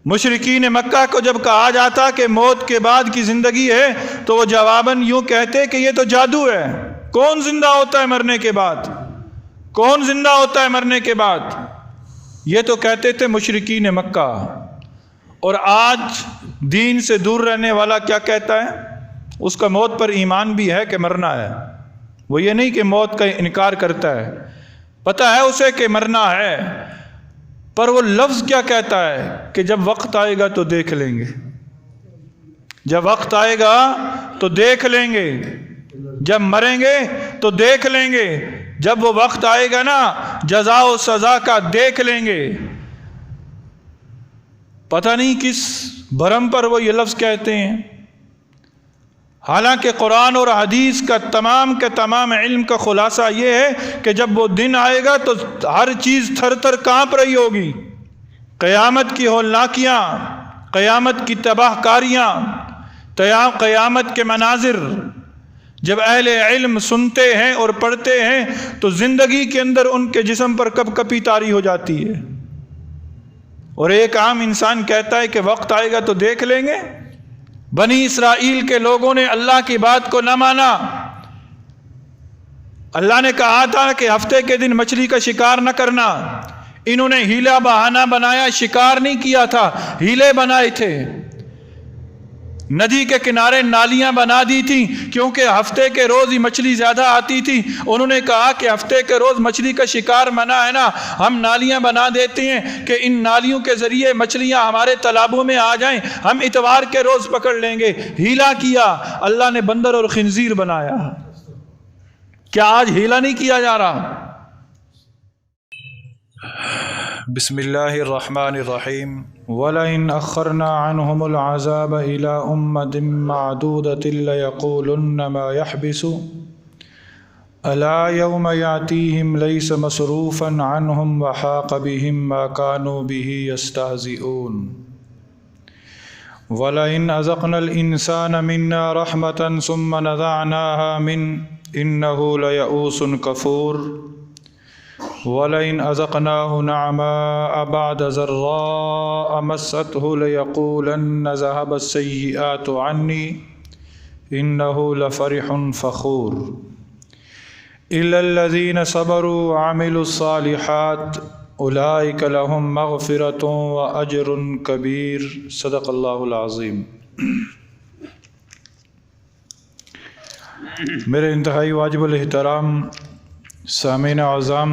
مشرکین مکہ کو جب کہا جاتا کہ موت کے بعد کی زندگی ہے تو وہ جواباً یوں کہتے کہ یہ تو جادو ہے، کون زندہ ہوتا ہے مرنے کے بعد، کون زندہ ہوتا ہے مرنے کے بعد؟ یہ تو کہتے تھے مشرکین مکہ۔ اور آج دین سے دور رہنے والا کیا کہتا ہے؟ اس کا موت پر ایمان بھی ہے کہ مرنا ہے، وہ یہ نہیں کہ موت کا انکار کرتا ہے، پتہ ہے اسے کہ مرنا ہے، پر وہ لفظ کیا کہتا ہے کہ جب وقت آئے گا تو دیکھ لیں گے، جب وقت آئے گا تو دیکھ لیں گے، جب مریں گے تو دیکھ لیں گے، جب وہ وقت آئے گا نا جزا و سزا کا دیکھ لیں گے۔ پتہ نہیں کس بھرم پر وہ یہ لفظ کہتے ہیں، حالانکہ قرآن اور حدیث کا تمام کے تمام علم کا خلاصہ یہ ہے کہ جب وہ دن آئے گا تو ہر چیز تھر تھر کانپ رہی ہوگی، قیامت کی ہولناکیاں، قیامت کی تباہ کاریاں، قیامت کے مناظر جب اہل علم سنتے ہیں اور پڑھتے ہیں تو زندگی کے اندر ان کے جسم پر کپ کپی طاری ہو جاتی ہے۔ اور ایک عام انسان کہتا ہے کہ وقت آئے گا تو دیکھ لیں گے۔ بنی اسرائیل کے لوگوں نے اللہ کی بات کو نہ مانا۔ اللہ نے کہا تھا کہ ہفتے کے دن مچھلی کا شکار نہ کرنا، انہوں نے ہیلا بہانہ بنایا، شکار نہیں کیا تھا، ہیلے بنائے تھے۔ ندی کے کنارے نالیاں بنا دی تھیں کیونکہ ہفتے کے روز ہی مچھلی زیادہ آتی تھی، انہوں نے کہا کہ ہفتے کے روز مچھلی کا شکار منع ہے نا، ہم نالیاں بنا دیتے ہیں کہ ان نالیوں کے ذریعے مچھلیاں ہمارے تالابوں میں آ جائیں، ہم اتوار کے روز پکڑ لیں گے۔ ہیلا کیا، اللہ نے بندر اور خنزیر بنایا۔ کیا آج ہیلا نہیں کیا جا رہا؟ بسم اللہ الرحمن الرحیم۔ وَلَئِنْ أَخَّرْنَا عَنْهُمُ الْعَذَابَ إِلَىٰ أُمَّةٍ مَّعْدُودَةٍ لَيَقُولُنَّ مَا يَحْبِسُ أَلَا يَوْمَ يَأْتِيهِمْ لَيْسَ مَصْرُوفًا عَنْهُمْ وَحَاقَ بِهِمْ مَا كَانُوا بِهِ يَسْتَهْزِئُونَ۔ وَلَئِنْ أَذَقْنَا الْإِنسَانَ مِنَّا رَحْمَةً ثُمَّ نَزَعْنَاهَا مِنْهُ إِنَّهُ لَيَئُوسٌ كَفُورٌ۔ وَلَئِنْ أَذَقْنَاهُ نَعْمَاءَ بَعْدَ ضَرَّاءَ مَسَّتْهُ لَيَقُولَنَّ ذَهَبَ السَّيِّئَاتُ عَنِّي إِنَّهُ لَفَرِحٌ فَخُورٌ۔ إِلَّا الَّذِينَ صَبَرُوا وَعَمِلُوا الصَّالِحَاتِ أُولَئِكَ لَهُم مَّغْفِرَةٌ وَأَجْرٌ كَبِيرٌ۔ صدق اللہ العظیم۔ میرے انتہائی واجب الاحترام سامعین اعظام،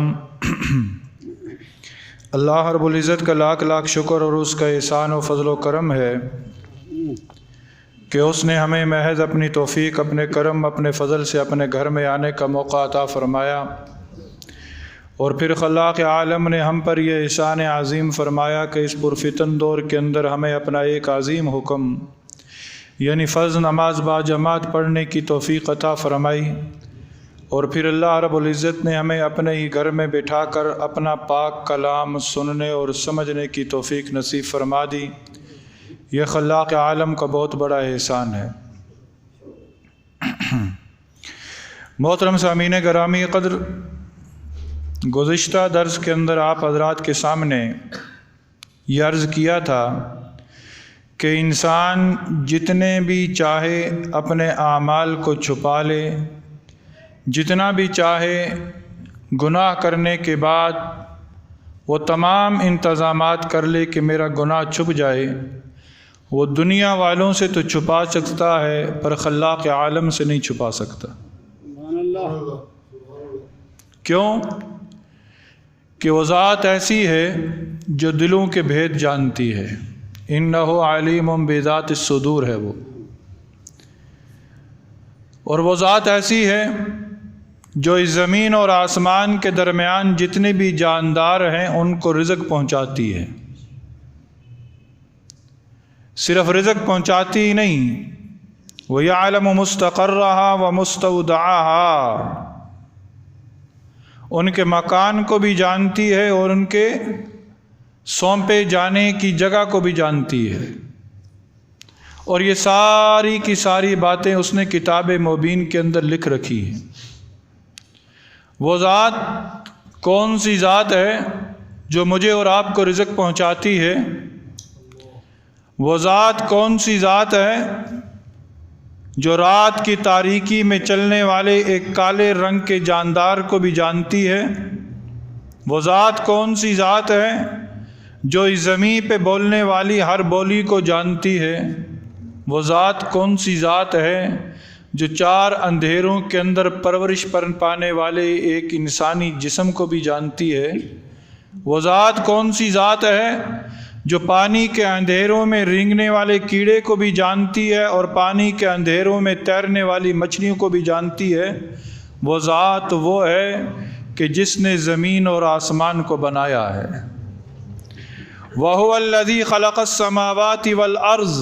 اللہ رب العزت کا لاکھ لاکھ شکر اور اس کا احسان و فضل و کرم ہے کہ اس نے ہمیں محض اپنی توفیق، اپنے کرم، اپنے فضل سے اپنے گھر میں آنے کا موقع عطا فرمایا، اور پھر خلاق عالم نے ہم پر یہ احسان عظیم فرمایا کہ اس پرفتن دور کے اندر ہمیں اپنا ایک عظیم حکم یعنی فرض نماز با جماعت پڑھنے کی توفیق عطا فرمائی، اور پھر اللہ رب العزت نے ہمیں اپنے ہی گھر میں بٹھا کر اپنا پاک کلام سننے اور سمجھنے کی توفیق نصیب فرما دی۔ یہ خلاق عالم کا بہت بڑا احسان ہے۔ محترم سامعین گرامی قدر، گزشتہ درس کے اندر آپ حضرات کے سامنے یہ عرض کیا تھا کہ انسان جتنے بھی چاہے اپنے اعمال کو چھپا لے، جتنا بھی چاہے گناہ کرنے کے بعد وہ تمام انتظامات کر لے کہ میرا گناہ چھپ جائے، وہ دنیا والوں سے تو چھپا سکتا ہے پر خلاق عالم سے نہیں چھپا سکتا۔ کیوں؟ کہ وہ ذات ایسی ہے جو دلوں کے بھید جانتی ہے، انہ علیم بذات الصدور ہے وہ، اور وہ ذات ایسی ہے جو اس زمین اور آسمان کے درمیان جتنے بھی جاندار ہیں ان کو رزق پہنچاتی ہے۔ صرف رزق پہنچاتی ہی نہیں، وَيَعْلَمُ مُسْتَقَرَّهَا وَمُسْتَوْدَعَهَا، ان کے مکان کو بھی جانتی ہے اور ان کے سونپے جانے کی جگہ کو بھی جانتی ہے، اور یہ ساری کی ساری باتیں اس نے کتاب مبین کے اندر لکھ رکھی ہیں۔ وہ ذات کون سی ذات ہے جو مجھے اور آپ کو رزق پہنچاتی ہے؟ وہ ذات کون سی ذات ہے جو رات کی تاریکی میں چلنے والے ایک کالے رنگ کے جاندار کو بھی جانتی ہے؟ وہ ذات کون سی ذات ہے جو اس زمین پہ بولنے والی ہر بولی کو جانتی ہے؟ وہ ذات کون سی ذات ہے جو 4 اندھیروں کے اندر پرورش پانے والے ایک انسانی جسم کو بھی جانتی ہے؟ وہ ذات کون سی ذات ہے جو پانی کے اندھیروں میں رینگنے والے کیڑے کو بھی جانتی ہے اور پانی کے اندھیروں میں تیرنے والی مچھلیوں کو بھی جانتی ہے؟ وہ ذات وہ ہے کہ جس نے زمین اور آسمان کو بنایا ہے۔ وَهُوَ الَّذِي خَلَقَ السَّمَاوَاتِ وَالْأَرْضَ،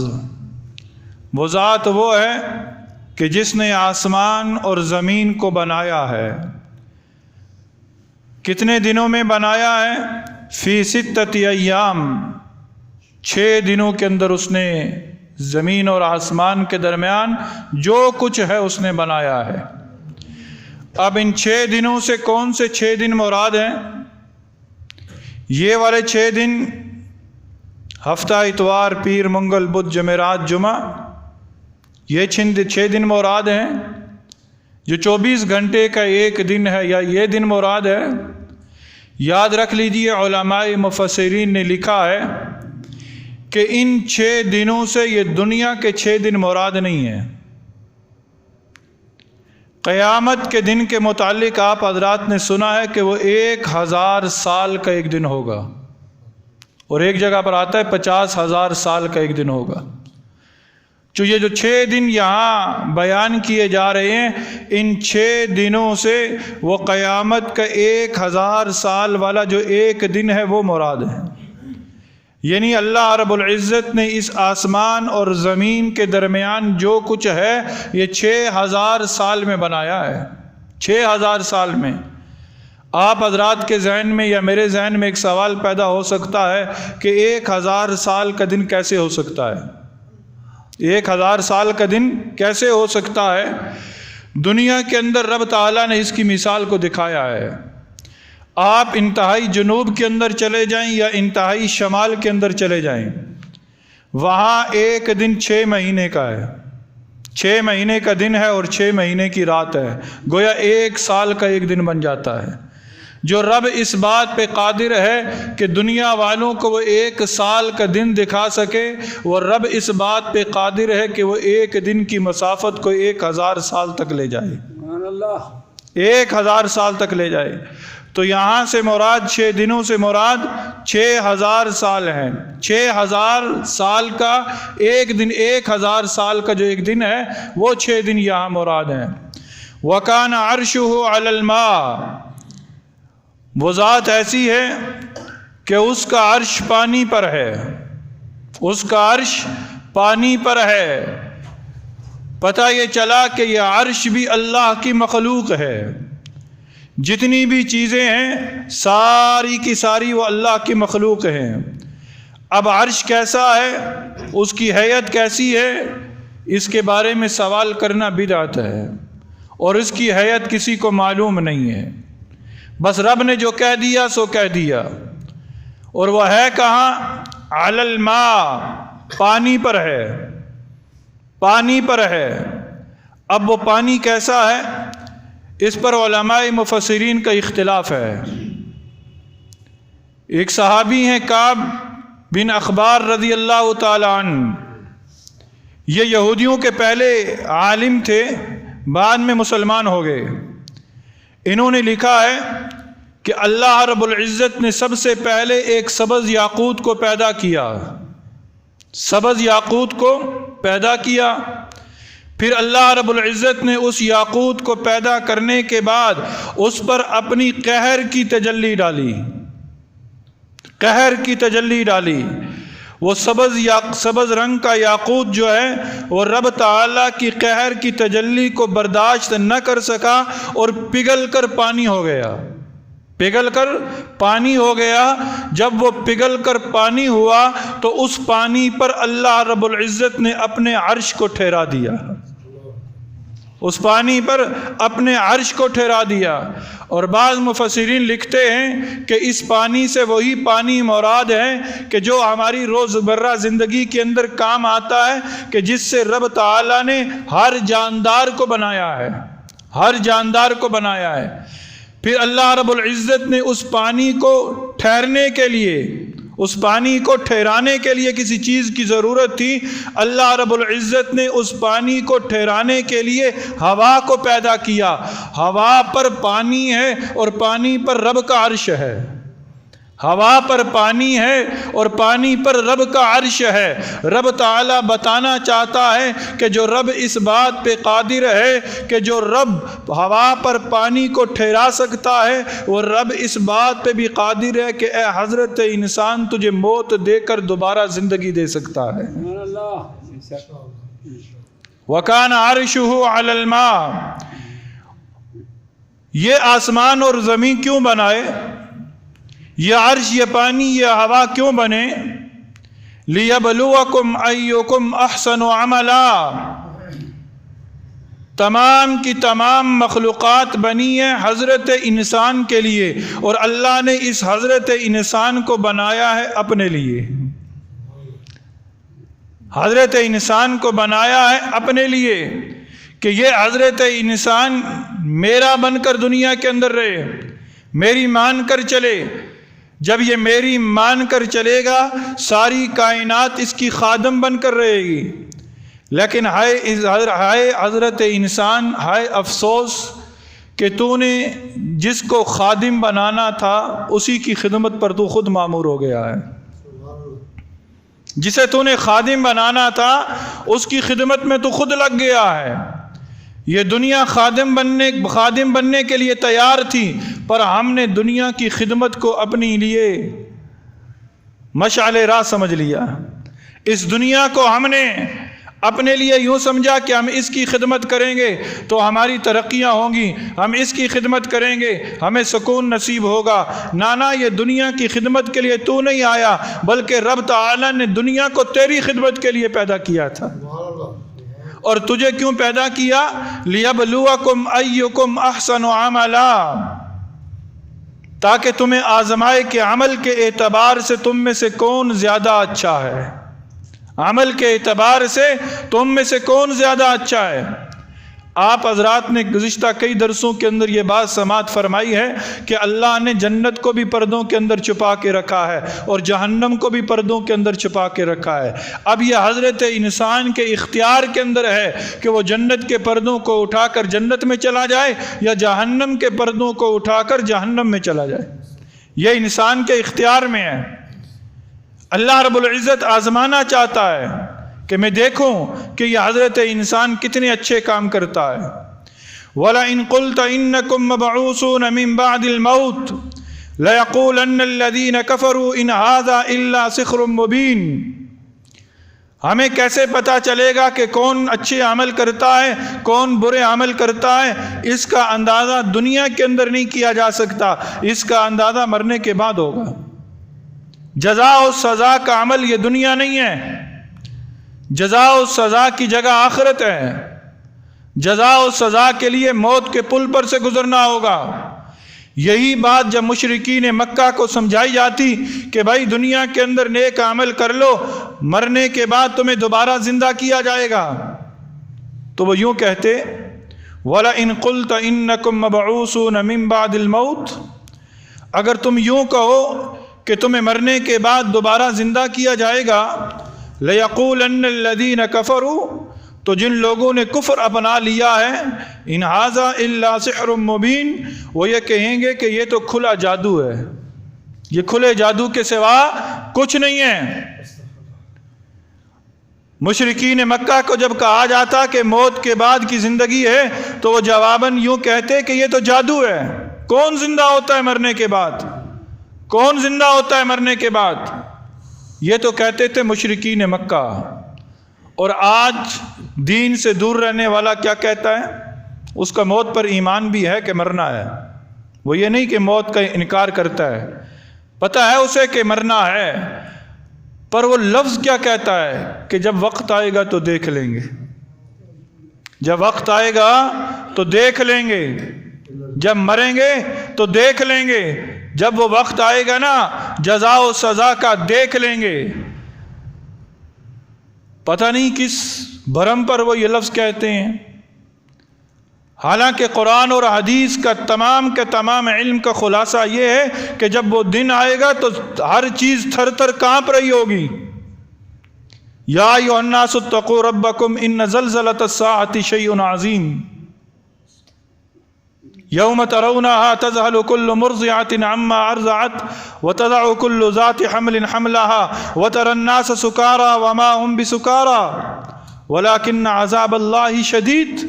وہ ذات وہ ہے کہ جس نے آسمان اور زمین کو بنایا ہے۔ کتنے دنوں میں بنایا ہے؟ فی 6 ایام، 6 دنوں کے اندر اس نے زمین اور آسمان کے درمیان جو کچھ ہے اس نے بنایا ہے۔ اب ان 6 دنوں سے کون سے 6 دن مراد ہیں؟ یہ والے 6 دن ہفتہ اتوار پیر منگل بدھ جمعرات جمعہ، یہ 6 دن مراد ہیں۔ جو 24 گھنٹے کا ایک دن ہے یا یہ دن مراد ہے؟ یاد رکھ لیجیے، علماء مفسرین نے لکھا ہے کہ ان 6 دنوں سے یہ دنیا کے 6 دن مراد نہیں ہیں۔ قیامت کے دن کے متعلق آپ حضرات نے سنا ہے کہ وہ 1000 سال کا ایک دن ہوگا، اور ایک جگہ پر آتا ہے 50,000 سال کا ایک دن ہوگا۔ جو یہ 6 دن یہاں بیان کیے جا رہے ہیں، ان 6 دنوں سے وہ قیامت کا 1000 سال والا جو ایک دن ہے وہ مراد ہے۔ یعنی اللہ رب العزت نے اس آسمان اور زمین کے درمیان جو کچھ ہے یہ 6000 سال میں بنایا ہے۔ 6000 سال میں۔ آپ حضرات کے ذہن میں یا میرے ذہن میں ایک سوال پیدا ہو سکتا ہے کہ 1000 سال کا دن کیسے ہو سکتا ہے؟ 1000 سال کا دن کیسے ہو سکتا ہے؟ دنیا کے اندر رب تعالیٰ نے اس کی مثال کو دکھایا ہے۔ آپ انتہائی جنوب کے اندر چلے جائیں یا انتہائی شمال کے اندر چلے جائیں، وہاں ایک دن 6 مہینے کا ہے۔ 6 مہینے کا دن ہے اور 6 مہینے کی رات ہے، گویا 1 سال کا ایک دن بن جاتا ہے۔ جو رب اس بات پہ قادر ہے کہ دنیا والوں کو وہ 1 سال کا دن دکھا سکے، وہ رب اس بات پہ قادر ہے کہ وہ ایک دن کی مسافت کو 1000 سال تک لے جائے۔ سبحان اللہ، 1000 سال تک لے جائے۔ تو یہاں سے مراد 6 دنوں سے مراد 6000 سال ہیں۔ 6000 سال کا ایک دن، 1000 سال کا جو ایک دن ہے وہ 6 دن یہاں مراد ہیں۔ وَكَانَ عَرْشُهُ عَلَى الْمَاءِ، وہ ذات ایسی ہے کہ اس کا عرش پانی پر ہے، اس کا عرش پانی پر ہے۔ پتہ یہ چلا کہ یہ عرش بھی اللہ کی مخلوق ہے۔ جتنی بھی چیزیں ہیں ساری کی ساری وہ اللہ کی مخلوق ہیں۔ اب عرش کیسا ہے، اس کی حیت کیسی ہے، اس کے بارے میں سوال کرنا بدعت ہے، اور اس کی حیت کسی کو معلوم نہیں ہے۔ بس رب نے جو کہہ دیا سو کہہ دیا، اور وہ ہے کہاں؟ علی الماء، پانی پر ہے، پانی پر ہے۔ اب وہ پانی کیسا ہے، اس پر علماء مفسرین کا اختلاف ہے۔ ایک صحابی ہیں کعب بن اخبار رضی اللہ تعالی عنہ، یہ یہودیوں کے پہلے عالم تھے، بعد میں مسلمان ہو گئے۔ انہوں نے لکھا ہے کہ اللہ رب العزت نے سب سے پہلے ایک سبز یاقوت کو پیدا کیا، سبز یاقوت کو پیدا کیا۔ پھر اللہ رب العزت نے اس یاقوت کو پیدا کرنے کے بعد اس پر اپنی قہر کی تجلی ڈالی، قہر کی تجلی ڈالی۔ وہ سبز رنگ کا یاقوت جو ہے وہ رب تعالیٰ کی قہر کی تجلی کو برداشت نہ کر سکا اور پگھل کر پانی ہو گیا، پگھل کر پانی ہو گیا۔ جب وہ پگھل کر پانی ہوا تو اس پانی پر اللہ رب العزت نے اپنے عرش کو ٹھہرا دیا۔ اس پانی پر اپنے عرش کو ٹھہرا دیا۔ اور بعض مفسرین لکھتے ہیں کہ اس پانی سے وہی پانی مراد ہے کہ جو ہماری روزمرہ زندگی کے اندر کام آتا ہے، کہ جس سے رب تعالیٰ نے ہر جاندار کو بنایا ہے، ہر جاندار کو بنایا ہے۔ پھر اللہ رب العزت نے اس پانی کو ٹھہرنے کے لیے، اس پانی کو ٹھہرانے کے لیے کسی چیز کی ضرورت تھی۔ اللہ رب العزت نے اس پانی کو ٹھہرانے کے لیے ہوا کو پیدا کیا۔ ہوا پر پانی ہے اور پانی پر رب کا عرش ہے۔ ہوا پر پانی ہے اور پانی پر رب کا عرش ہے۔ رب تعالیٰ بتانا چاہتا ہے کہ جو رب اس بات پہ قادر ہے، کہ جو رب ہوا پر پانی کو ٹھہرا سکتا ہے، وہ رب اس بات پہ بھی قادر ہے کہ اے حضرت انسان تجھے موت دے کر دوبارہ زندگی دے سکتا ہے۔ وَكَانَ عَرْشُهُ عَلَى الْمَاءِ، یہ آسمان اور زمین کیوں بنائے؟ یہ عرش، یہ پانی، یہ ہوا کیوں بنے؟ لِيَبْلُوَكُمْ أَيُّكُمْ أَحْسَنُ عَمَلًا، تمام کی تمام مخلوقات بنی ہے حضرت انسان کے لیے، اور اللہ نے اس حضرت انسان کو بنایا ہے اپنے لیے۔ حضرت انسان کو بنایا ہے اپنے لیے کہ یہ حضرت انسان میرا بن کر دنیا کے اندر رہے، میری مان کر چلے۔ جب یہ میری مان کر چلے گا، ساری کائنات اس کی خادم بن کر رہے گی۔ لیکن ہائے حضرت انسان، ہائے افسوس کہ تو نے جس کو خادم بنانا تھا اسی کی خدمت پر تو خود مامور ہو گیا ہے۔ جسے تو نے خادم بنانا تھا اس کی خدمت میں تو خود لگ گیا ہے۔ یہ دنیا خادم بننے کے لیے تیار تھی، پر ہم نے دنیا کی خدمت کو اپنے لیے مشعل راہ سمجھ لیا۔ اس دنیا کو ہم نے اپنے لیے یوں سمجھا کہ ہم اس کی خدمت کریں گے تو ہماری ترقیاں ہوں گی، ہم اس کی خدمت کریں گے ہمیں سکون نصیب ہوگا۔ نانا، یہ دنیا کی خدمت کے لیے تو نہیں آیا، بلکہ رب تعالیٰ نے دنیا کو تیری خدمت کے لیے پیدا کیا تھا۔ اور تجھے کیوں پیدا کیا؟ لِيَبْلُوَكُمْ أَيُّكُمْ أَحْسَنُ عَمَلًا، تاکہ تمہیں آزمائے کہ عمل کے اعتبار سے تم میں سے کون زیادہ اچھا ہے۔ عمل کے اعتبار سے تم میں سے کون زیادہ اچھا ہے۔ آپ حضرات نے گزشتہ کئی درسوں کے اندر یہ بات سماعت فرمائی ہے کہ اللہ نے جنت کو بھی پردوں کے اندر چھپا کے رکھا ہے اور جہنم کو بھی پردوں کے اندر چھپا کے رکھا ہے۔ اب یہ حضرت انسان کے اختیار کے اندر ہے کہ وہ جنت کے پردوں کو اٹھا کر جنت میں چلا جائے یا جہنم کے پردوں کو اٹھا کر جہنم میں چلا جائے۔ یہ انسان کے اختیار میں ہے۔ اللہ رب العزت آزمانا چاہتا ہے کہ میں دیکھوں کہ یہ حضرت انسان کتنے اچھے کام کرتا ہے۔ وَلَئِن قُلْتَ إِنَّكُمْ مَبْعُوثُونَ مِن بَعْدِ الْمَوْتِ لَيَقُولَنَّ الَّذِينَ كَفَرُوا إِنْ هَذَا إِلَّا سِحْرٌ مُبِينٌ، ہمیں کیسے پتا چلے گا کہ کون اچھے عمل کرتا ہے کون برے عمل کرتا ہے؟ اس کا اندازہ دنیا کے اندر نہیں کیا جا سکتا، اس کا اندازہ مرنے کے بعد ہوگا۔ جزا و سزا کا عمل یہ دنیا نہیں ہے، جزا و سزا کی جگہ آخرت ہے۔ جزا و سزا کے لیے موت کے پل پر سے گزرنا ہوگا۔ یہی بات جب مشرکین مکہ کو سمجھائی جاتی کہ بھائی دنیا کے اندر نیک عمل کر لو، مرنے کے بعد تمہیں دوبارہ زندہ کیا جائے گا، تو وہ یوں کہتے وَلَئِن قُلْتَ إِنَّكُمْ مَبْعُوثُونَ مِن بَعْدِ الْمَوْتِ، اگر تم یوں کہو کہ تمہیں مرنے کے بعد دوبارہ زندہ کیا جائے گا، لَيَقُولَنَّ الَّذِينَ كَفَرُوا، تو جن لوگوں نے کفر اپنا لیا ہے، إِنْ هَذَا إِلَّا سِحْرٌ مُبِينٌ، وہ یہ کہیں گے کہ یہ تو کھلا جادو ہے، یہ کھلے جادو کے سوا کچھ نہیں ہے۔ مشرکین مکہ کو جب کہا جاتا کہ موت کے بعد کی زندگی ہے تو وہ جواباً یوں کہتے کہ یہ تو جادو ہے، کون زندہ ہوتا ہے مرنے کے بعد؟ کون زندہ ہوتا ہے مرنے کے بعد؟ یہ تو کہتے تھے مشرکین مکہ۔ اور آج دین سے دور رہنے والا کیا کہتا ہے؟ اس کا موت پر ایمان بھی ہے کہ مرنا ہے، وہ یہ نہیں کہ موت کا انکار کرتا ہے، پتہ ہے اسے کہ مرنا ہے، پر وہ لفظ کیا کہتا ہے کہ جب وقت آئے گا تو دیکھ لیں گے۔ جب وقت آئے گا تو دیکھ لیں گے، جب مریں گے تو دیکھ لیں گے، جب وہ وقت آئے گا نا جزا و سزا کا دیکھ لیں گے۔ پتہ نہیں کس بھرم پر وہ یہ لفظ کہتے ہیں، حالانکہ قرآن اور حدیث کا تمام کے تمام علم کا خلاصہ یہ ہے کہ جب وہ دن آئے گا تو ہر چیز تھر تھر کانپ رہی ہوگی۔ یا ایھا الناس اتقوا ربکم ان زلزلۃ الساعۃ شیء عظیم یوم ترونها تذہل کل مرضعۃ عما ارضعت وتضع کل ذات حمل حملها وترى الناس سکارى وما هم بسکارى ولكن عذاب اللہ شدید۔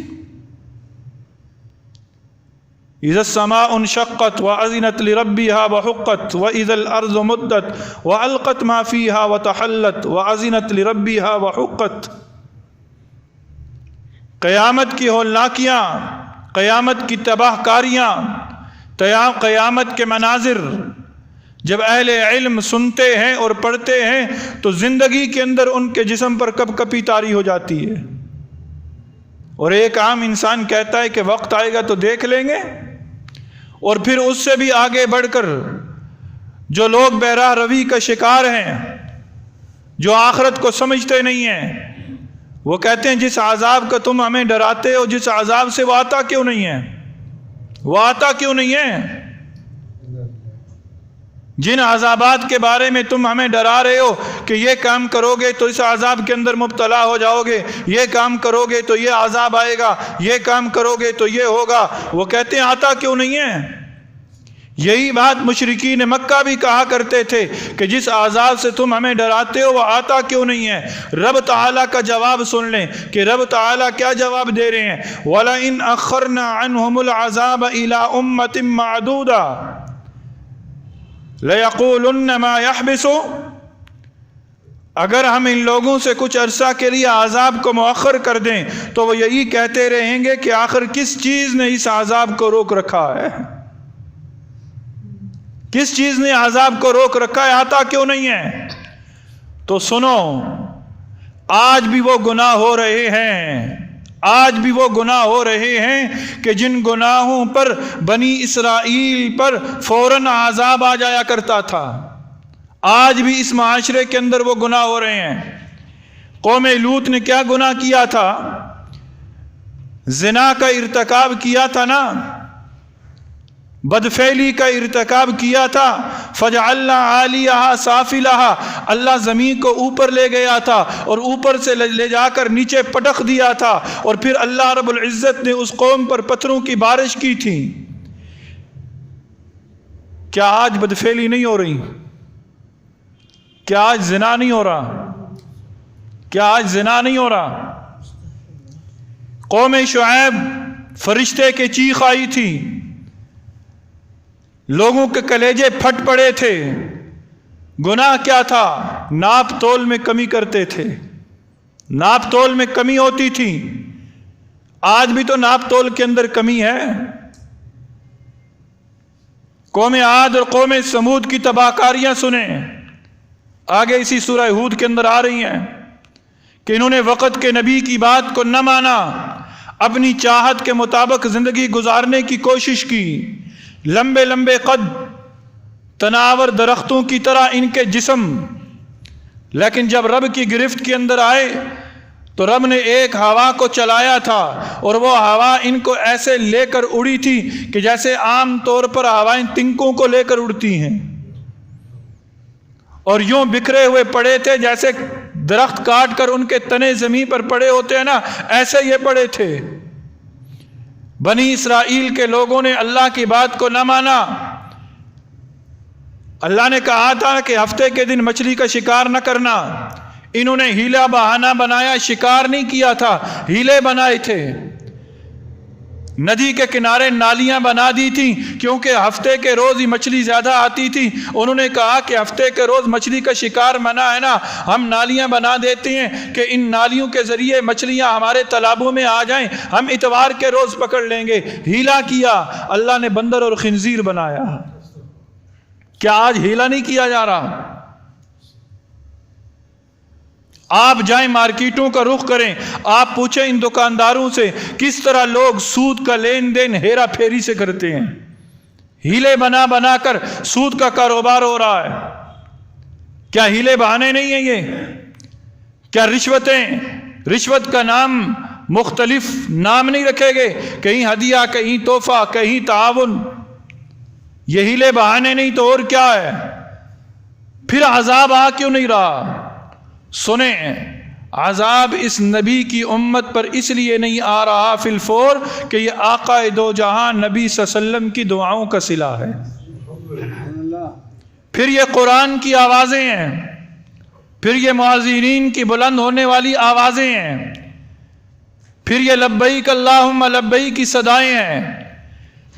اذا السماء انشقت واذنت لربها وحقت واذا الارض مدت والقت ما فيها وتحلت واذنت لربها وحقت۔ قیامت کی ہولناکیاں، قیامت کی تباہ کاریاں، قیامت کے مناظر جب اہل علم سنتے ہیں اور پڑھتے ہیں تو زندگی کے اندر ان کے جسم پر کپ کپی طاری ہو جاتی ہے، اور ایک عام انسان کہتا ہے کہ وقت آئے گا تو دیکھ لیں گے۔ اور پھر اس سے بھی آگے بڑھ کر جو لوگ بہرہ روی کا شکار ہیں، جو آخرت کو سمجھتے نہیں ہیں، وہ کہتے ہیں جس عذاب کا تم ہمیں ڈراتے ہو، جس عذاب سے وہ آتا کیوں نہیں ہے، وہ آتا کیوں نہیں ہے؟ جن عذابات کے بارے میں تم ہمیں ڈرا رہے ہو کہ یہ کام کرو گے تو اس عذاب کے اندر مبتلا ہو جاؤ گے، یہ کام کرو گے تو یہ عذاب آئے گا، یہ کام کرو گے تو یہ ہوگا، وہ کہتے ہیں آتا کیوں نہیں ہے؟ یہی بات مشرکین مکہ بھی کہا کرتے تھے کہ جس عذاب سے تم ہمیں ڈراتے ہو وہ آتا کیوں نہیں ہے۔ رب تعالیٰ کا جواب سن لیں کہ رب تعالیٰ کیا جواب دے رہے ہیں، وَلَئِنْ أَخَّرْنَا عَنْهُمُ الْعَذَابَ إِلَىٰ أُمَّةٍ مَّعْدُودَةٍ لَيَقُولُنَّ مَا يَحْبِسُ۔ اگر ہم ان لوگوں سے کچھ عرصہ کے لیے عذاب کو مؤخر کر دیں تو وہ یہی کہتے رہیں گے کہ آخر کس چیز نے اس عذاب کو روک رکھا ہے، کس چیز نے عذاب کو روک رکھا ہے، آتا کیوں نہیں ہے؟ تو سنو، آج بھی وہ گناہ ہو رہے ہیں، آج بھی وہ گناہ ہو رہے ہیں کہ جن گناہوں پر بنی اسرائیل پر فوراً عذاب آ جایا کرتا تھا، آج بھی اس معاشرے کے اندر وہ گناہ ہو رہے ہیں۔ قوم لوط نے کیا گناہ کیا تھا؟ زنا کا ارتکاب کیا تھا نا، بدفعلی کا ارتکاب کیا تھا۔ فجعلنا عالیہا سافلہا، اللہ زمین کو اوپر لے گیا تھا اور اوپر سے لے جا کر نیچے پٹخ دیا تھا، اور پھر اللہ رب العزت نے اس قوم پر پتھروں کی بارش کی تھی۔ کیا آج بدفعلی نہیں ہو رہی؟ کیا آج زنا نہیں ہو رہا؟ کیا آج زنا نہیں ہو رہا؟ قوم شعیب فرشتے کے چیخ آئی تھی، لوگوں کے کلیجے پھٹ پڑے تھے۔ گناہ کیا تھا؟ ناپ تول میں کمی کرتے تھے، ناپ تول میں کمی ہوتی تھی۔ آج بھی تو ناپ تول کے اندر کمی ہے۔ قوم عاد اور قوم سمود کی تباہ کاریاں سنیں، آگے اسی سورہ ہود کے اندر آ رہی ہیں کہ انہوں نے وقت کے نبی کی بات کو نہ مانا، اپنی چاہت کے مطابق زندگی گزارنے کی کوشش کی، لمبے لمبے قد، تناور درختوں کی طرح ان کے جسم، لیکن جب رب کی گرفت کے اندر آئے تو رب نے ایک ہوا کو چلایا تھا، اور وہ ہوا ان کو ایسے لے کر اڑی تھی کہ جیسے عام طور پر ہوائیں تنکوں کو لے کر اڑتی ہیں، اور یوں بکھرے ہوئے پڑے تھے جیسے درخت کاٹ کر ان کے تنے زمین پر پڑے ہوتے ہیں نا، ایسے یہ پڑے تھے۔ بنی اسرائیل کے لوگوں نے اللہ کی بات کو نہ مانا۔ اللہ نے کہا تھا کہ ہفتے کے دن مچھلی کا شکار نہ کرنا، انہوں نے ہیلا بہانہ بنایا، شکار نہیں کیا تھا، ہیلے بنائے تھے۔ ندی کے کنارے نالیاں بنا دی تھی کیونکہ ہفتے کے روز ہی مچھلی زیادہ آتی تھی، انہوں نے کہا کہ ہفتے کے روز مچھلی کا شکار منع ہے نا، ہم نالیاں بنا دیتے ہیں کہ ان نالیوں کے ذریعے مچھلیاں ہمارے تالابوں میں آ جائیں، ہم اتوار کے روز پکڑ لیں گے۔ ہیلا کیا، اللہ نے بندر اور خنزیر بنایا۔ کیا آج ہیلا نہیں کیا جا رہا؟ آپ جائیں مارکیٹوں کا رخ کریں، آپ پوچھیں ان دکانداروں سے کس طرح لوگ سود کا لین دین ہیرا پھیری سے کرتے ہیں، ہیلے بنا بنا کر سود کا کاروبار ہو رہا ہے۔ کیا ہیلے بہانے نہیں ہیں یہ؟ کیا رشوت کا نام مختلف نام نہیں رکھے گے؟ کہیں ہدیہ، کہیں تحفہ، کہیں تعاون، یہ ہیلے بہانے نہیں تو اور کیا ہے؟ پھر عذاب آ کیوں نہیں رہا؟ سنیں، عذاب اس نبی کی امت پر اس لیے نہیں آ رہا فی الفور کہ یہ آقا دو جہاں نبی صلی اللہ علیہ وسلم کی دعاؤں کا صلہ ہے۔ پھر یہ قرآن کی آوازیں ہیں، پھر یہ مؤذنین کی بلند ہونے والی آوازیں ہیں، پھر یہ لبیک اللہم لبیک کی صدائیں ہیں،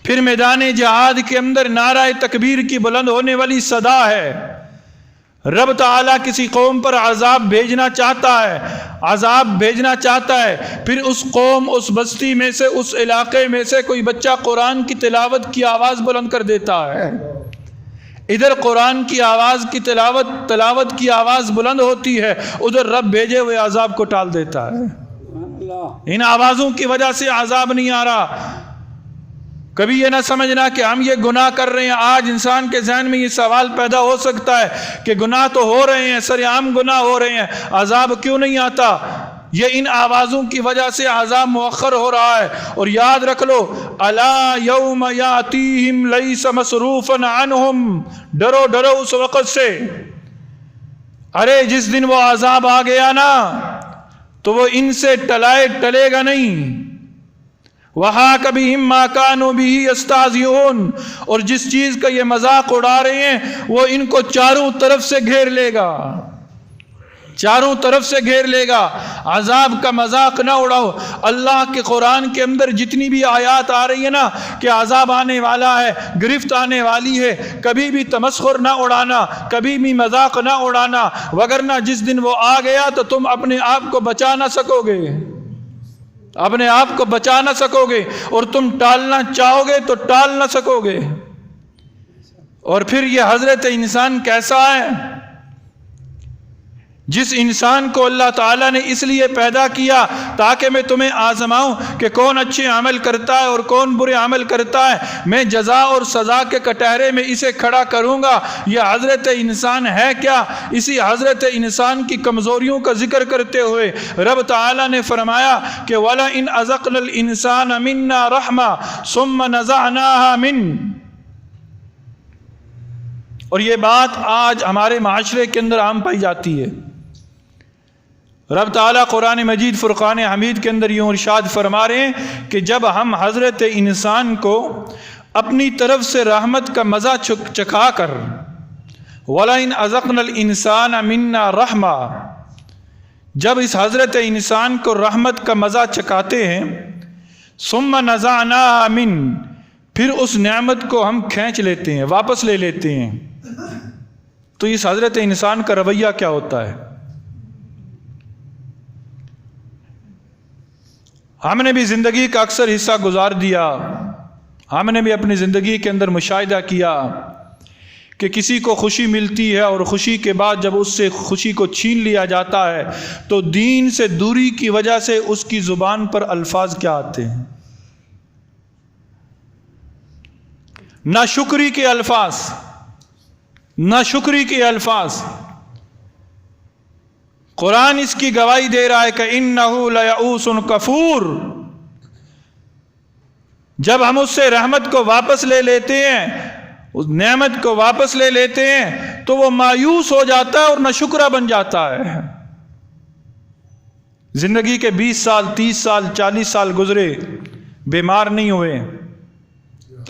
پھر میدان جہاد کے اندر نعرہ تکبیر کی بلند ہونے والی صدا ہے۔ رب تعالیٰ کسی قوم پر عذاب بھیجنا چاہتا ہے، پھر اس قوم، اس بستی میں سے، اس علاقے میں سے کوئی بچہ قرآن کی تلاوت کی آواز بلند کر دیتا ہے، ادھر قرآن کی آواز کی تلاوت کی آواز بلند ہوتی ہے، ادھر رب بھیجے ہوئے عذاب کو ٹال دیتا ہے۔ ان آوازوں کی وجہ سے عذاب نہیں آ رہا۔ کبھی یہ نہ سمجھنا کہ ہم یہ گناہ کر رہے ہیں۔ آج انسان کے ذہن میں یہ سوال پیدا ہو سکتا ہے کہ گناہ تو ہو رہے ہیں، سرعام گناہ ہو رہے ہیں، عذاب کیوں نہیں آتا؟ یہ ان آوازوں کی وجہ سے عذاب مؤخر ہو رہا ہے۔ اور یاد رکھ لو، الا یوم یاتیہم لیس مصروفا عنہم، ڈرو ڈرو اس وقت سے، ارے جس دن وہ عذاب آ گیا نا تو وہ ان سے ٹلے گا نہیں۔ وَحَاقَ بِهِم مَّا كَانُوا بِهِ يَسْتَهْزِئُونَ، اور جس چیز کا یہ مذاق اڑا رہے ہیں وہ ان کو چاروں طرف سے گھیر لے گا، چاروں طرف سے گھیر لے گا۔ عذاب کا مذاق نہ اڑاؤ۔ اللہ کے قرآن کے اندر جتنی بھی آیات آ رہی ہیں نا کہ عذاب آنے والا ہے، گرفت آنے والی ہے، کبھی بھی تمسخر نہ اڑانا، کبھی بھی مذاق نہ اڑانا، وگرنہ جس دن وہ آ گیا تو تم اپنے آپ کو بچا نہ سکو گے، اپنے آپ کو بچا نہ سکو گے، اور تم ٹالنا چاہو گے تو ٹال نہ سکو گے۔ اور پھر یہ حضرت انسان کیسا ہے؟ جس انسان کو اللہ تعالیٰ نے اس لیے پیدا کیا تاکہ میں تمہیں آزماؤں کہ کون اچھے عمل کرتا ہے اور کون برے عمل کرتا ہے، میں جزا اور سزا کے کٹہرے میں اسے کھڑا کروں گا۔ یہ حضرت انسان ہے کیا؟ اسی حضرت انسان کی کمزوریوں کا ذکر کرتے ہوئے رب تعالیٰ نے فرمایا کہ وَلَئِنْ أَذَقْنَا الْإِنسَانَ مِنَّا رَحْمَةً ثُمَّ نَزَعْنَاهَا مِنْهُ۔ اور یہ بات آج ہمارے معاشرے کے اندر عام پائی جاتی ہے۔ رب تعالیٰ قرآن مجید فرقان حمید کے اندر یوں ارشاد فرما رہے ہیں کہ جب ہم حضرت انسان کو اپنی طرف سے رحمت کا مزہ چکھا کر وَلَئِنْ أَذَقْنَا الْإِنسَانَ مِنَّا رَحْمَةً، جب اس حضرت انسان کو رحمت کا مزہ چکھاتے ہیں، ثُمَّ نَزَعْنَاهَا مِنْهُ، پھر اس نعمت کو ہم کھینچ لیتے ہیں، واپس لے لیتے ہیں، تو اس حضرت انسان کا رویہ کیا ہوتا ہے؟ ہم نے بھی زندگی کا اکثر حصہ گزار دیا، ہم نے بھی اپنی زندگی کے اندر مشاہدہ کیا کہ کسی کو خوشی ملتی ہے اور خوشی کے بعد جب اس سے خوشی کو چھین لیا جاتا ہے تو دین سے دوری کی وجہ سے اس کی زبان پر الفاظ کیا آتے ہیں؟ ناشکری کے الفاظ، ناشکری کے الفاظ۔ قرآن اس کی گواہی دے رہا ہے کہ انہ لیئوس کفور۔ جب ہم اس سے رحمت کو واپس لے لیتے ہیں، اس نعمت کو واپس لے لیتے ہیں تو وہ مایوس ہو جاتا ہے اور ناشکرا بن جاتا ہے۔ زندگی کے 20 سال 30 سال 40 سال گزرے، بیمار نہیں ہوئے،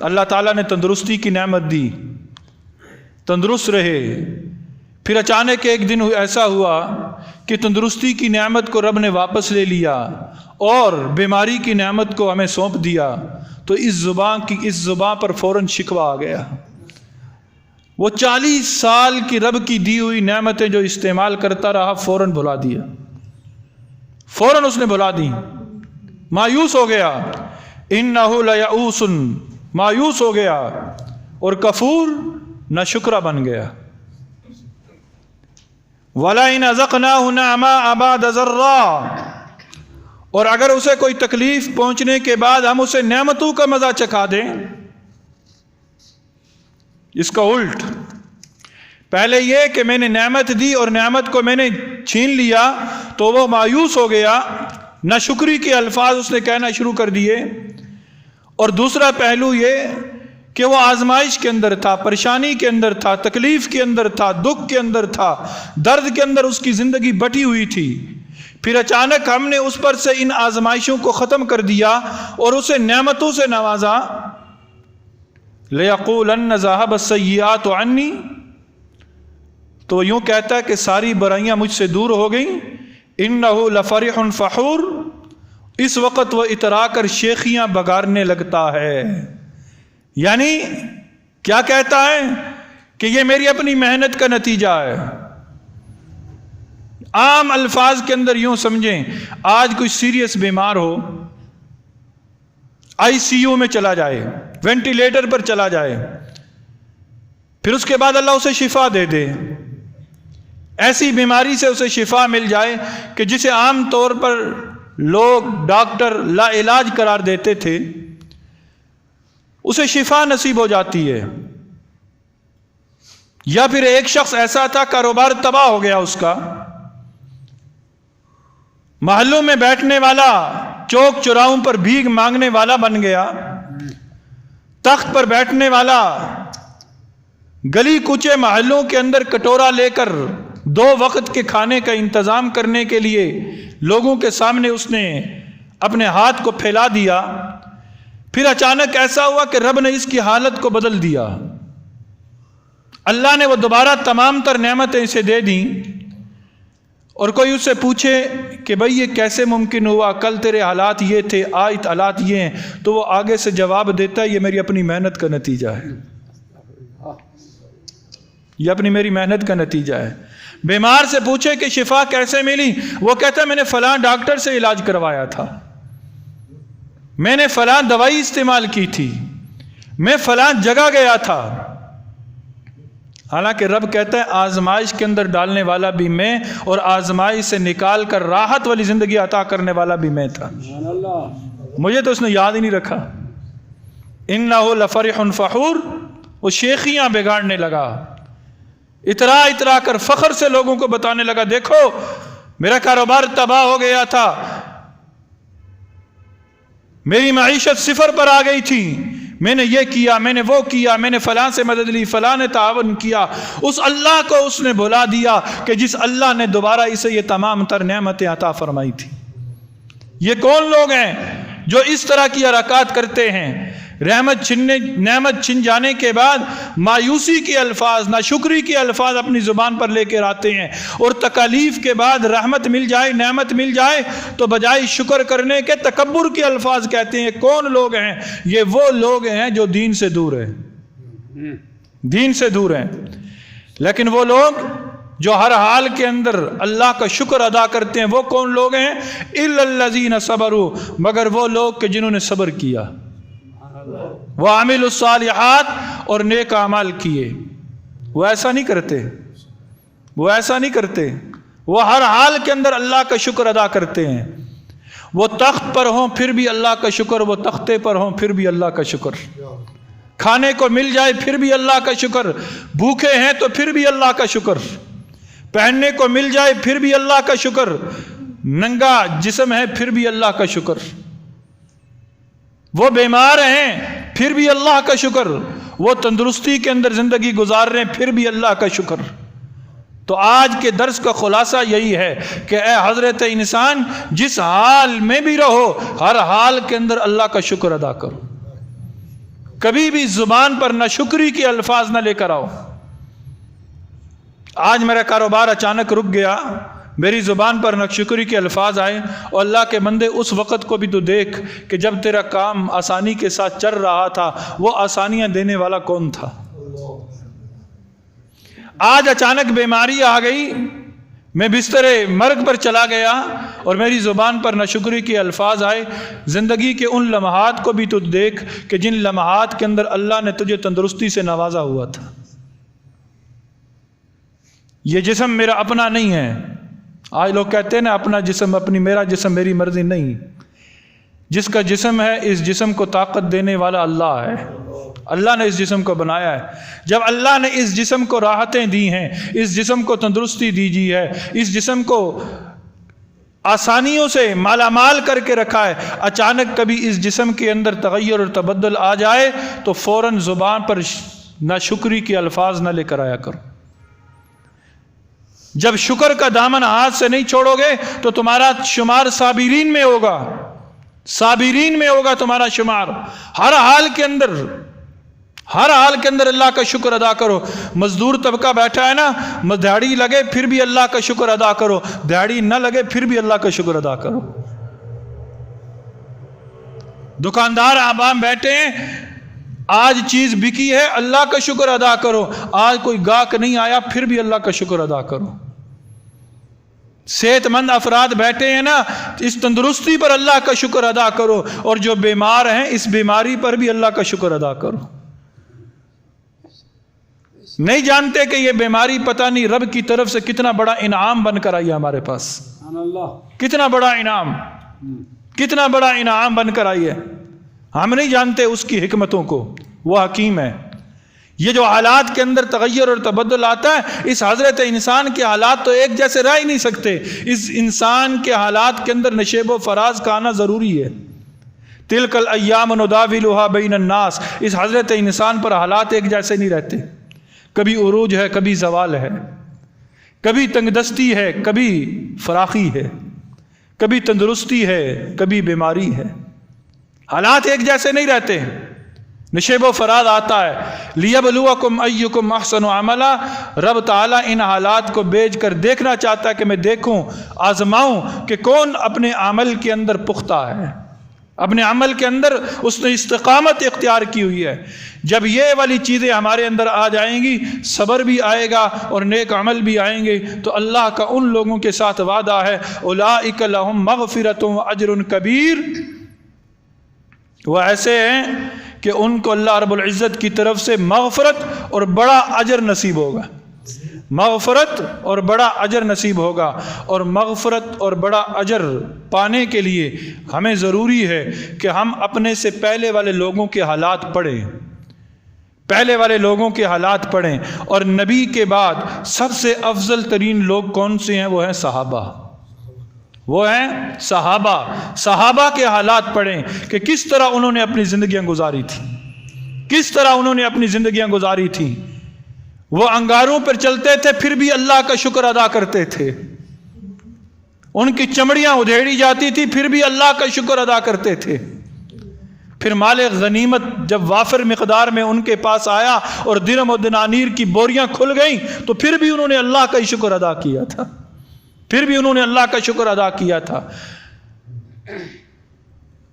اللہ تعالیٰ نے تندرستی کی نعمت دی، تندرست رہے، پھر اچانک ایک دن ایسا ہوا کہ تندرستی کی نعمت کو رب نے واپس لے لیا اور بیماری کی نعمت کو ہمیں سونپ دیا، تو اس زبان پر فوراً شکوہ آ گیا۔ وہ 40 سال کی رب کی دی ہوئی نعمتیں جو استعمال کرتا رہا فوراً بھلا دیا، فوراً اس نے بھلا دی، مایوس ہو گیا۔ انہ لیئوس، مایوس ہو گیا، اور کفور ناشکرا بن گیا۔ وَلَئِنْ أَذَقْنَاهُ نَعْمَاءَ بَعْدَ ضَرَّاءٍ، اور اگر اسے کوئی تکلیف پہنچنے کے بعد ہم اسے نعمتوں کا مزہ چکھا دیں، اس کا الٹ، پہلے یہ کہ میں نے نعمت دی اور نعمت کو میں نے چھین لیا تو وہ مایوس ہو گیا، ناشکری کے الفاظ اس نے کہنا شروع کر دیے، اور دوسرا پہلو یہ کہ وہ آزمائش کے اندر تھا، پریشانی کے اندر تھا، تکلیف کے اندر تھا، دکھ کے اندر تھا، درد کے اندر اس کی زندگی بٹی ہوئی تھی، پھر اچانک ہم نے اس پر سے ان آزمائشوں کو ختم کر دیا اور اسے نعمتوں سے نوازا۔ لَيَقُولَنَّ ذَهَبَ السَّيِّئَاتُ عَنِّي، تو وہ یوں کہتا ہے کہ ساری برائیاں مجھ سے دور ہو گئیں۔ إِنَّهُ لَفَرِحٌ فَخُورٌ، اس وقت وہ اترا کر شیخیاں بگارنے لگتا ہے، یعنی کیا کہتا ہے کہ یہ میری اپنی محنت کا نتیجہ ہے۔ عام الفاظ کے اندر یوں سمجھیں، آج کوئی سیریس بیمار ہو، آئی سی یو میں چلا جائے، وینٹیلیٹر پر چلا جائے، پھر اس کے بعد اللہ اسے شفا دے دے، ایسی بیماری سے اسے شفا مل جائے کہ جسے عام طور پر لوگ ڈاکٹر لا علاج قرار دیتے تھے، اسے شفا نصیب ہو جاتی ہے۔ یا پھر ایک شخص ایسا تھا، کاروبار تباہ ہو گیا اس کا، محلوں میں بیٹھنے والا، چوک چوراہوں پر بھیک مانگنے والا بن گیا، تخت پر بیٹھنے والا، گلی کوچے محلوں کے اندر کٹورا لے کر 2 وقت کے کھانے کا انتظام کرنے کے لیے لوگوں کے سامنے اس نے اپنے ہاتھ کو پھیلا دیا۔ پھر اچانک ایسا ہوا کہ رب نے اس کی حالت کو بدل دیا، اللہ نے وہ دوبارہ تمام تر نعمتیں اسے دے دیں، اور کوئی اس سے پوچھے کہ بھئی یہ کیسے ممکن ہوا، کل تیرے حالات یہ تھے، آج حالات یہ ہیں، تو وہ آگے سے جواب دیتا ہے یہ میری اپنی محنت کا نتیجہ ہے، یہ اپنی میری محنت کا نتیجہ ہے۔ بیمار سے پوچھے کہ شفا کیسے ملی، وہ کہتا ہے میں نے فلاں ڈاکٹر سے علاج کروایا تھا، میں نے فلاں دوائی استعمال کی تھی، میں فلاں جگہ گیا تھا۔ حالانکہ رب کہتا ہے آزمائش کے اندر ڈالنے والا بھی میں، اور آزمائش سے نکال کر راحت والی زندگی عطا کرنے والا بھی میں تھا، مجھے تو اس نے یاد ہی نہیں رکھا۔ إِنَّهُ لَفَرِحٌ فَخُورٌ، وہ شیخیاں بگاڑنے لگا، اترا کر فخر سے لوگوں کو بتانے لگا دیکھو میرا کاروبار تباہ ہو گیا تھا، میری معیشت صفر پر آ گئی تھی، میں نے یہ کیا، میں نے وہ کیا، میں نے فلاں سے مدد لی، فلاں نے تعاون کیا، اس اللہ کو اس نے بھلا دیا کہ جس اللہ نے دوبارہ اسے یہ تمام تر نعمتیں عطا فرمائی تھی۔ یہ کون لوگ ہیں جو اس طرح کی حرکات کرتے ہیں؟ نعمت چھن جانے کے بعد مایوسی کے الفاظ، ناشکری کے الفاظ اپنی زبان پر لے کر آتے ہیں، اور تکالیف کے بعد رحمت مل جائے، نعمت مل جائے تو بجائے شکر کرنے کے تکبر کے الفاظ کہتے ہیں۔ کون لوگ ہیں؟ یہ وہ لوگ ہیں جو دین سے دور ہیں، دین سے دور ہیں۔ لیکن وہ لوگ جو ہر حال کے اندر اللہ کا شکر ادا کرتے ہیں، وہ کون لوگ ہیں؟ إِلَّا الَّذِينَ صَبَرُوا، مگر وہ لوگ کہ جنہوں نے صبر کیا، وَعَمِلُوا الصَّالِحَاتِ، اور نیک اعمال کیے۔ وہ ایسا نہیں کرتے، وہ ایسا نہیں کرتے، وہ ہر حال کے اندر اللہ کا شکر ادا کرتے ہیں۔ وہ تخت پر ہوں پھر بھی اللہ کا شکر، وہ تختے پر ہوں پھر بھی اللہ کا شکر، کھانے کو مل جائے پھر بھی اللہ کا شکر، بھوکے ہیں تو پھر بھی اللہ کا شکر، پہننے کو مل جائے پھر بھی اللہ کا شکر، ننگا جسم ہے پھر بھی اللہ کا شکر، وہ بیمار ہیں پھر بھی اللہ کا شکر، وہ تندرستی کے اندر زندگی گزار رہے ہیں پھر بھی اللہ کا شکر۔ تو آج کے درس کا خلاصہ یہی ہے کہ اے حضرت انسان، جس حال میں بھی رہو ہر حال کے اندر اللہ کا شکر ادا کرو، کبھی بھی زبان پر نہ شکری کے الفاظ نہ لے کر آؤ۔ آج میرا کاروبار اچانک رک گیا، میری زبان پر ناشکری کے الفاظ آئے، اور اللہ کے بندے اس وقت کو بھی تو دیکھ کہ جب تیرا کام آسانی کے ساتھ چل رہا تھا، وہ آسانیاں دینے والا کون تھا؟ آج اچانک بیماری آ گئی، میں بستر مرگ پر چلا گیا اور میری زبان پر ناشکری کے الفاظ آئے۔ زندگی کے ان لمحات کو بھی تو دیکھ کہ جن لمحات کے اندر اللہ نے تجھے تندرستی سے نوازا ہوا تھا، یہ جسم میرا اپنا نہیں ہے. آج لوگ کہتے ہیں نا اپنا جسم اپنی، میرا جسم میری مرضی. نہیں، جس کا جسم ہے اس جسم کو طاقت دینے والا اللہ ہے. اللہ نے اس جسم کو بنایا ہے. جب اللہ نے اس جسم کو راحتیں دی ہیں، اس جسم کو تندرستی دیجی ہے، اس جسم کو آسانیوں سے مالا مال کر کے رکھا ہے، اچانک کبھی اس جسم کے اندر تغیر اور تبدل آ جائے تو فوراً زبان پر ناشکری کے الفاظ نہ لے کر آیا کرو. جب شکر کا دامن ہاتھ سے نہیں چھوڑو گے تو تمہارا شمار صابرین میں ہوگا. صابرین میں ہوگا تمہارا شمار. ہر حال کے اندر اللہ کا شکر ادا کرو. مزدور طبقہ بیٹھا ہے نا، دہاڑی لگے پھر بھی اللہ کا شکر ادا کرو، دہاڑی نہ لگے پھر بھی اللہ کا شکر ادا کرو. دکاندار عوام بیٹھے ہیں، آج چیز بکی ہے اللہ کا شکر ادا کرو. آج کوئی گاہک نہیں آیا پھر بھی اللہ کا شکر ادا کرو. صحت مند افراد بیٹھے ہیں نا، اس تندرستی پر اللہ کا شکر ادا کرو. اور جو بیمار ہیں اس بیماری پر بھی اللہ کا شکر ادا کرو. نہیں جانتے کہ یہ بیماری پتہ نہیں رب کی طرف سے کتنا بڑا انعام بن کر آئی ہے ہمارے پاس. کتنا بڑا انعام، کتنا بڑا انعام بن کر آئی ہے. ہم نہیں جانتے اس کی حکمتوں کو. وہ حکیم ہے. یہ جو حالات کے اندر تغیر اور تبدل آتا ہے، اس حضرت انسان کے حالات تو ایک جیسے رہ ہی نہیں سکتے. اس انسان کے حالات کے اندر نشیب و فراز کا آنا ضروری ہے. تلک الایام نداولها بین الناس. اس حضرت انسان پر حالات ایک جیسے نہیں رہتے. کبھی عروج ہے، کبھی زوال ہے، کبھی تنگ دستی ہے، کبھی فراخی ہے، کبھی تندرستی ہے، کبھی بیماری ہے. حالات ایک جیسے نہیں رہتے. نشیب و فراز آتا ہے. لیبلوکم ایکم احسن عملا. رب تعالیٰ ان حالات کو بیچ کر دیکھنا چاہتا ہے کہ میں دیکھوں، آزماؤں کہ کون اپنے عمل کے اندر پختہ ہے، اپنے عمل کے اندر اس نے استقامت اختیار کی ہوئی ہے. جب یہ والی چیزیں ہمارے اندر آ جائیں گی، صبر بھی آئے گا اور نیک عمل بھی آئیں گے، تو اللہ کا ان لوگوں کے ساتھ وعدہ ہے اولئک لہم مغفرۃ واجر کبیر. وہ ایسے ہیں کہ ان کو اللہ رب العزت کی طرف سے مغفرت اور بڑا اجر نصیب ہوگا. مغفرت اور بڑا اجر نصیب ہوگا. اور مغفرت اور اجر اجر پانے کے لیے ہمیں ضروری ہے کہ ہم اپنے سے پہلے والے لوگوں کے حالات پڑھیں. پہلے والے لوگوں کے حالات پڑھیں. اور نبی کے بعد سب سے افضل ترین لوگ کون سے ہیں؟ وہ ہیں صحابہ. وہ ہیں صحابہ. صحابہ کے حالات پڑھیں کہ کس طرح انہوں نے اپنی زندگیاں گزاری تھی، کس طرح انہوں نے اپنی زندگیاں گزاری تھی. وہ انگاروں پر چلتے تھے پھر بھی اللہ کا شکر ادا کرتے تھے. ان کی چمڑیاں ادھیڑی جاتی تھی پھر بھی اللہ کا شکر ادا کرتے تھے. پھر مال غنیمت جب وافر مقدار میں ان کے پاس آیا اور درہم و دنانیر کی بوریاں کھل گئیں تو پھر بھی انہوں نے اللہ کا شکر ادا کیا تھا. پھر بھی انہوں نے اللہ کا شکر ادا کیا تھا.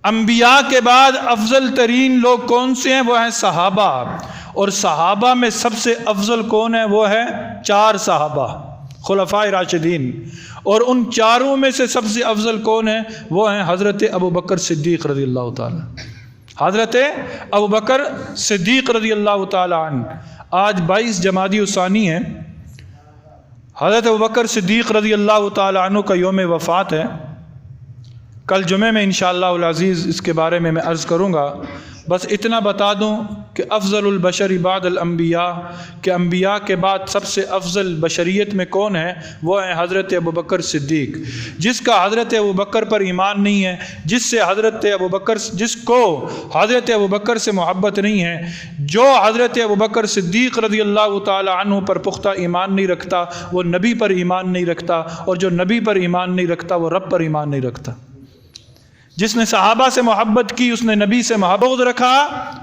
انبیاء کے بعد افضل ترین لوگ کون سے ہیں؟ وہ ہیں صحابہ. اور صحابہ میں سب سے افضل کون ہے؟ وہ ہے 4 صحابہ خلفائے راشدین. اور ان چاروں میں سے سب سے افضل کون ہے؟ وہ ہیں حضرت ابوبکر صدیق رضی اللہ تعالی. حضرت ابوبکر صدیق رضی اللہ تعالی عنہ. آج 22 جمادی الثانی ہے. حضرت ابوبکر صدیق رضی اللہ تعالی عنہ کا یوم وفات ہے. کل جمعے میں انشاءاللہ العزیز اس کے بارے میں عرض کروں گا. بس اتنا بتا دوں کہ افضل البشر بعد الانبیاء، کہ انبیاء کے بعد سب سے افضل بشریت میں کون ہے؟ وہ ہیں حضرت ابوبکر صدیق. جس کا حضرت ابوبکر پر ایمان نہیں ہے، جس کو حضرت ابوبکر سے محبت نہیں ہے، جو حضرت ابوبکر صدیق رضی اللہ تعالی عنہ پر پختہ ایمان نہیں رکھتا، وہ نبی پر ایمان نہیں رکھتا. اور جو نبی پر ایمان نہیں رکھتا وہ رب پر ایمان نہیں رکھتا. جس نے صحابہ سے محبت کی، اس نے نبی سے بغض رکھا،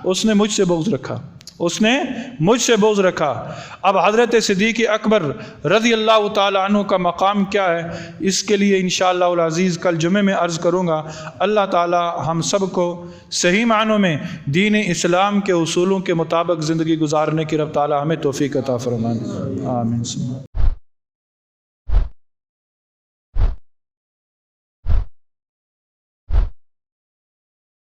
اس نے مجھ سے بغض رکھا، اس نے مجھ سے بغض رکھا. اب حضرت صدیق اکبر رضی اللہ تعالی عنہ کا مقام کیا ہے، اس کے لیے انشاءاللہ العزیز کل جمعے میں عرض کروں گا. اللہ تعالی ہم سب کو صحیح معنوں میں دین اسلام کے اصولوں کے مطابق زندگی گزارنے کی رب تعالی ہمیں توفیق عطا فرمائے. آمین.